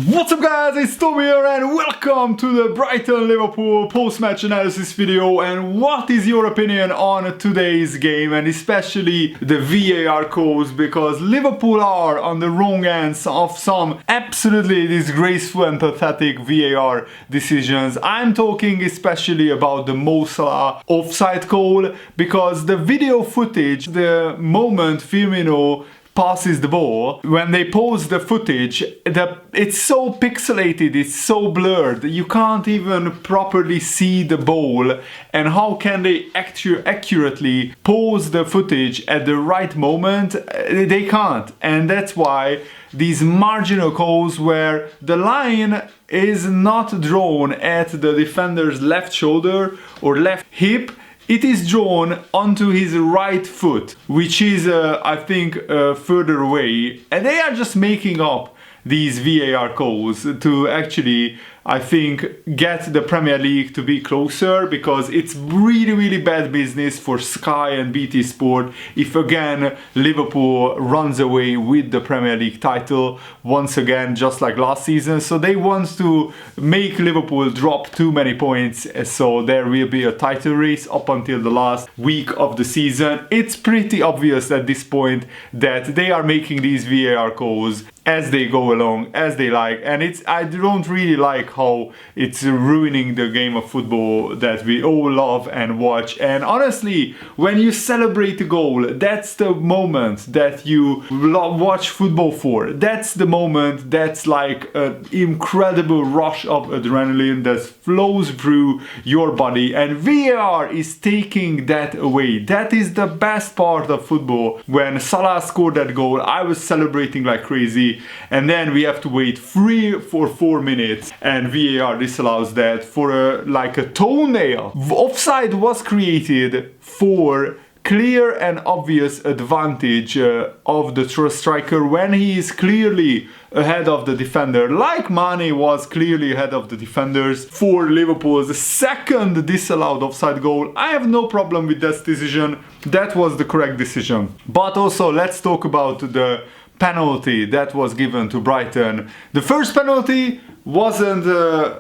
What's up guys, it's Tom here and welcome to the Brighton Liverpool post-match analysis video. And what is your opinion on today's game and especially the VAR calls, because Liverpool are on the wrong ends of some absolutely disgraceful and pathetic VAR decisions. I'm talking especially about the Mo Salah offside call, because the video footage, the moment Firmino passes the ball, when they pause the footage, it's so pixelated, it's so blurred, you can't even properly see the ball. And how can they accurately pause the footage at the right moment? They can't. And that's why these marginal calls where the line is not drawn at the defender's left shoulder or left hip, it is drawn onto his right foot, which is, I think, further away. And they are just making up these VAR calls to actually, I think, get the Premier League to be closer, because it's really bad business for Sky and BT Sport if again Liverpool runs away with the Premier League title once again, just like last season. So they want to make Liverpool drop too many points, so there will be a title race up until the last week of the season. It's pretty obvious at this point that they are making these VAR calls as they go along, as they like, and I don't really like how it's ruining the game of football that we all love and watch. And honestly, when you celebrate a goal, that's the moment that you watch football for. That's the moment that's like an incredible rush of adrenaline that flows through your body, and VAR is taking that away. That is the best part of football. When Salah scored that goal, I was celebrating like crazy, and then we have to wait 3 or 4 minutes and VAR disallows that for like a toenail. Offside was created for clear and obvious advantage of the striker when he is clearly ahead of the defender, like Mane was clearly ahead of the defenders for Liverpool's second disallowed offside goal. I have no problem with that decision. That was the correct decision. But also let's talk about the penalty that was given to Brighton. The first penalty wasn't,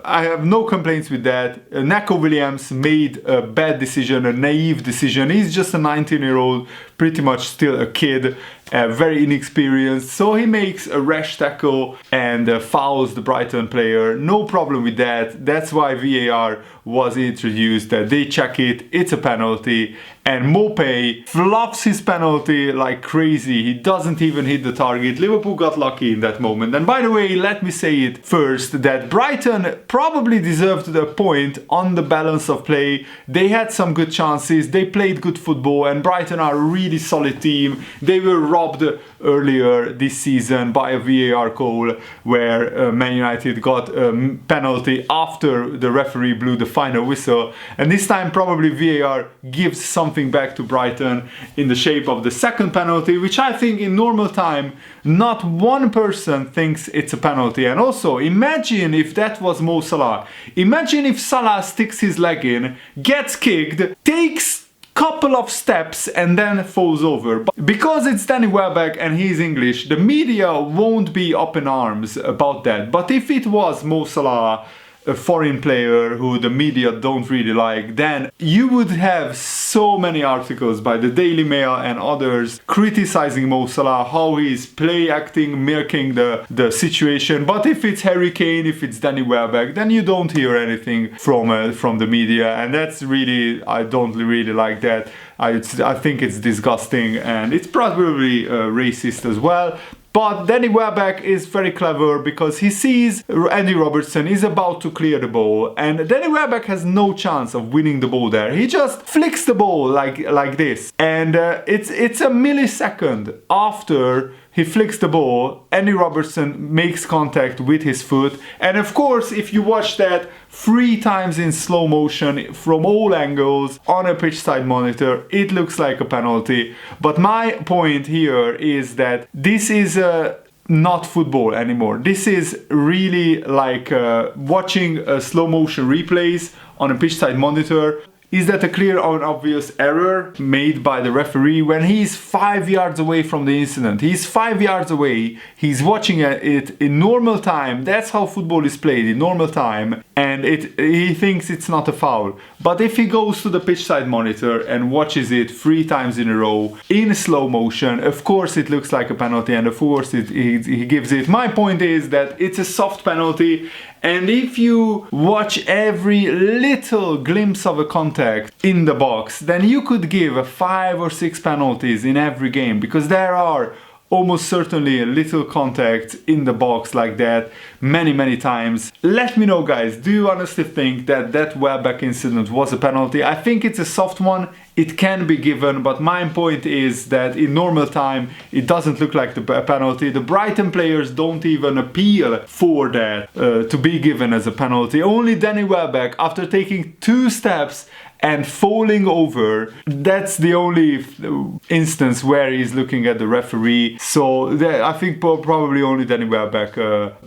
I have no complaints with that. Neco Williams made a bad decision, a naive decision. He's just a 19-year-old, pretty much still a kid, very inexperienced. So he makes a rash tackle and fouls the Brighton player. No problem with that. That's why VAR was introduced, that they check it, it's a penalty. And Mopey flops his penalty like crazy. He doesn't even hit the target. Liverpool got lucky in that moment. And by the way, let me say it first, that Brighton probably deserved the point on the balance of play. They had some good chances, they played good football, and Brighton are a really solid team. They were robbed earlier this season by a VAR call where Man United got a penalty after the referee blew the final whistle. And this time probably VAR gives something back to Brighton in the shape of the second penalty, which I think in normal time not one person thinks it's a penalty. And also imagine if that was Mo Salah. Imagine if Salah sticks his leg in, gets kicked, takes couple of steps and then falls over. But because it's Danny Welbeck and he's English, the media won't be up in arms about that. But if it was Mo Salah, a foreign player who the media don't really like, then you would have so many articles by the Daily Mail and others criticizing Mo Salah, how he's play acting, milking the situation. But if it's Harry Kane, if it's Danny Welbeck, then you don't hear anything from the media, and that's really, I don't really like that. I think it's disgusting, and it's probably racist as well. But Danny Welbeck is very clever, because he sees Andy Robertson is about to clear the ball, and Danny Welbeck has no chance of winning the ball there. He just flicks the ball like this, and it's a millisecond after he flicks the ball, Andy Robertson makes contact with his foot. And of course, if you watch that 3 times in slow motion from all angles on a pitch side monitor, it looks like a penalty. But my point here is that this is not football anymore. This is really like watching slow motion replays on a pitch side monitor. Is that a clear and obvious error made by the referee when he's 5 yards away from the incident? He's 5 yards away, he's watching it in normal time. That's how football is played, in normal time, and he thinks it's not a foul. But if he goes to the pitch side monitor and watches it 3 times in a row in slow motion, of course it looks like a penalty, and of course he gives it. My point is that it's a soft penalty, and if you watch every little glimpse of a contact in the box, then you could give 5 or 6 penalties in every game, because there are almost certainly a little contact in the box like that many times. Let me know, guys, do you honestly think that that Welbeck incident was a penalty? I think it's a soft one, it can be given, but my point is that in normal time it doesn't look like a penalty. The Brighton players don't even appeal for that to be given as a penalty. Only Danny Welbeck, after taking 2 steps and falling over, that's the only instance where he's looking at the referee. So I think probably only Danny Welbeck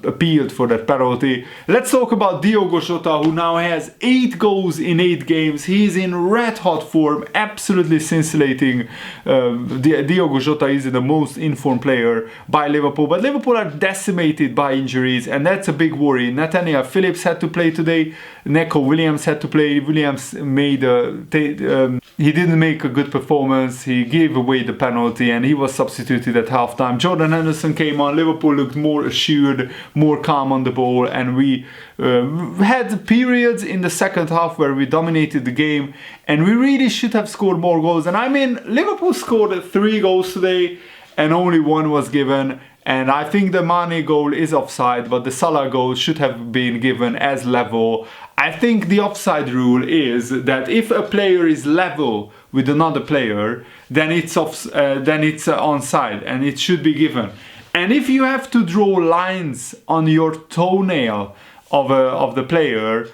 appealed for that penalty. Let's talk about Diogo Jota, who now has 8 goals in 8 games. He's in red hot form, absolutely scintillating. Diogo Jota is the most informed player by Liverpool, but Liverpool are decimated by injuries, and that's a big worry. Nathaniel Phillips had to play today, Neco Williams had to play. Williams made he didn't make a good performance, he gave away the penalty, and he was substituted at halftime. Jordan Henderson came on, Liverpool looked more assured, more calm on the ball, and we had periods in the second half where we dominated the game, and we really should have scored more goals. And I mean, Liverpool scored 3 goals today and only 1 was given. And I think the Mane goal is offside, but the Salah goal should have been given as level. I think the offside rule is that if a player is level with another player, then it's onside and it should be given. And if you have to draw lines on your toenail of the player,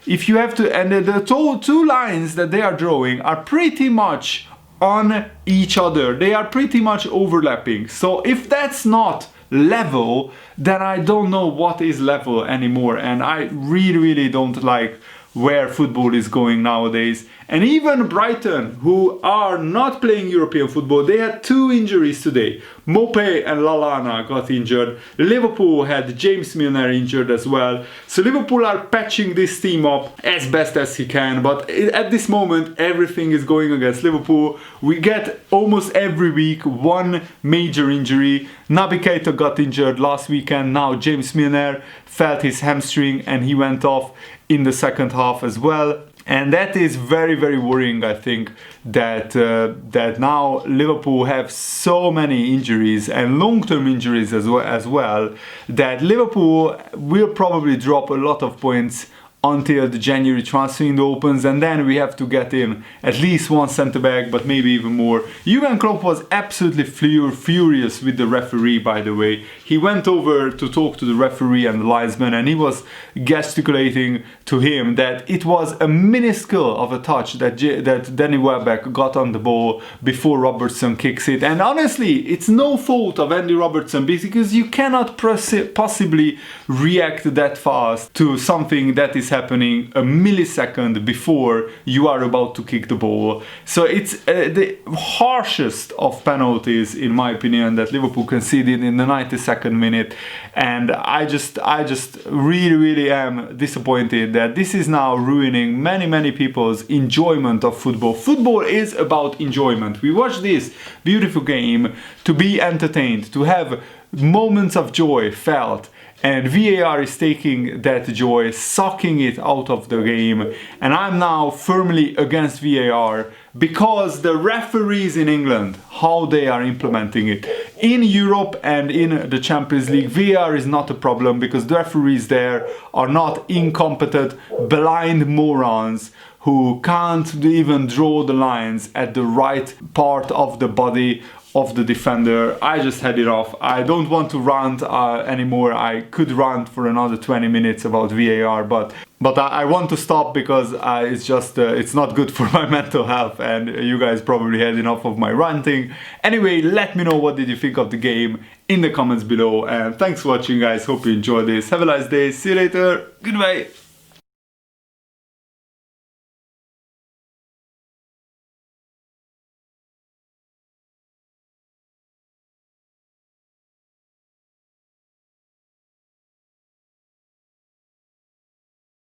if you have to, and the 2 lines that they are drawing are pretty much on each other, they are pretty much overlapping. So if that's not level, then I don't know what is level anymore, and I really don't like where football is going nowadays. And even Brighton, who are not playing European football, they had 2 injuries today. Mopé and Lallana got injured. Liverpool had James Milner injured as well. So Liverpool are patching this team up as best as he can, but at this moment everything is going against Liverpool. We get almost every week 1 major injury. Naby Keita got injured last weekend, now James Milner felt his hamstring and he went off in the second half as well. And that is very worrying. I think that now Liverpool have so many injuries and long-term injuries as well that Liverpool will probably drop a lot of points until the January transfer window opens, and then we have to get in at least 1 centre-back, but maybe even more. Jurgen Klopp was absolutely furious with the referee, by the way. He went over to talk to the referee and the linesman, and he was gesticulating to him that it was a minuscule of a touch that Danny Welbeck got on the ball before Robertson kicks it. And honestly, it's no fault of Andy Robertson, because you cannot possibly react that fast to something that is happening a millisecond before you are about to kick the ball. So it's the harshest of penalties, in my opinion, that Liverpool conceded in the 92nd minute. And I just really am disappointed that this is now ruining many people's enjoyment of football. Football is about enjoyment. We watch this beautiful game to be entertained, to have moments of joy felt. And VAR is taking that joy, sucking it out of the game. And I'm now firmly against VAR because the referees in England, how they are implementing it. In Europe and in the Champions League, VAR is not a problem because the referees there are not incompetent, blind morons who can't even draw the lines at the right part of the body of the defender. I just had it off. I don't want to rant anymore. I could rant for another 20 minutes about VAR, but I want to stop because it's not good for my mental health, and you guys probably had enough of my ranting. Anyway, let me know what did you think of the game in the comments below, and thanks for watching, guys. Hope you enjoyed this. Have a nice day. See you later. Goodbye.